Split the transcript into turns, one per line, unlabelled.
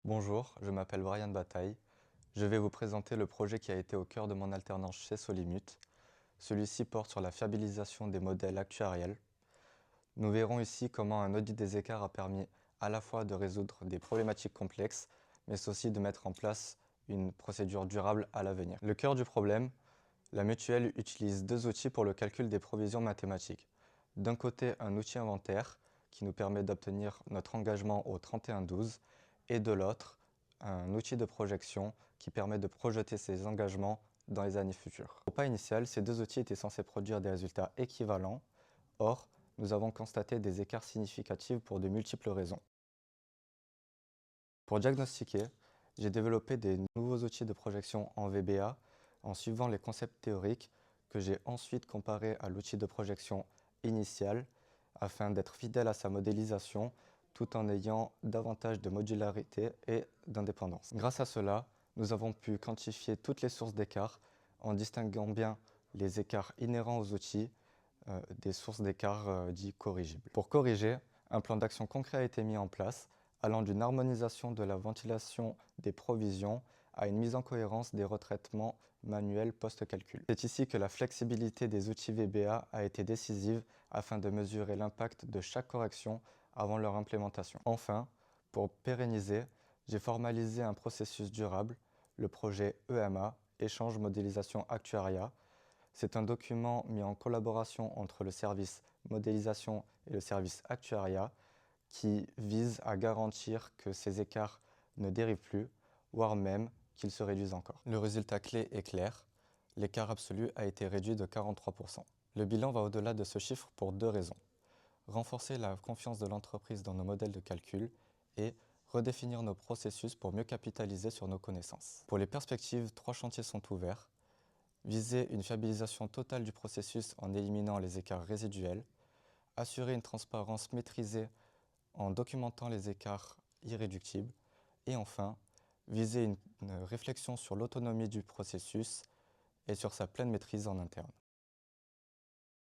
Bonjour, je m'appelle Brian Bataille. Je vais vous présenter le projet qui a été au cœur de mon alternance chez Solimut. Celui-ci porte sur la fiabilisation des modèles actuariels. Nous verrons ici comment un audit des écarts a permis à la fois de résoudre des problématiques complexes, mais aussi de mettre en place une procédure durable à l'avenir. Le cœur du problème, la mutuelle utilise deux outils pour le calcul des provisions mathématiques. D'un côté, un outil inventaire qui nous permet d'obtenir notre engagement au 31-12 et de l'autre, un outil de projection qui permet de projeter ces engagements dans les années futures. Au pas initial, ces deux outils étaient censés produire des résultats équivalents. Or, nous avons constaté des écarts significatifs pour de multiples raisons. Pour diagnostiquer, j'ai développé des nouveaux outils de projection en VBA en suivant les concepts théoriques que j'ai ensuite comparés à l'outil de projection initial afin d'être fidèle à sa modélisation tout en ayant davantage de modularité et d'indépendance. Grâce à cela, nous avons pu quantifier toutes les sources d'écart en distinguant bien les écarts inhérents aux outils des sources d'écart dits corrigibles. Pour corriger, un plan d'action concret a été mis en place allant d'une harmonisation de la ventilation des provisions à une mise en cohérence des retraitements manuels post-calcul. C'est ici que la flexibilité des outils VBA a été décisive afin de mesurer l'impact de chaque correction avant leur implémentation. Enfin, pour pérenniser, j'ai formalisé un processus durable, le projet EMA, Échange Modélisation Actuariat. C'est un document mis en collaboration entre le service modélisation et le service actuariat qui vise à garantir que ces écarts ne dérivent plus, voire même qu'ils se réduisent encore. Le résultat clé est clair, l'écart absolu a été réduit de 43%. Le bilan va au-delà de ce chiffre pour deux raisons. Renforcer la confiance de l'entreprise dans nos modèles de calcul et redéfinir nos processus pour mieux capitaliser sur nos connaissances. Pour les perspectives, trois chantiers sont ouverts. Viser une fiabilisation totale du processus en éliminant les écarts résiduels, assurer une transparence maîtrisée en documentant les écarts irréductibles et enfin, viser une réflexion sur l'autonomie du processus et sur sa pleine maîtrise en interne.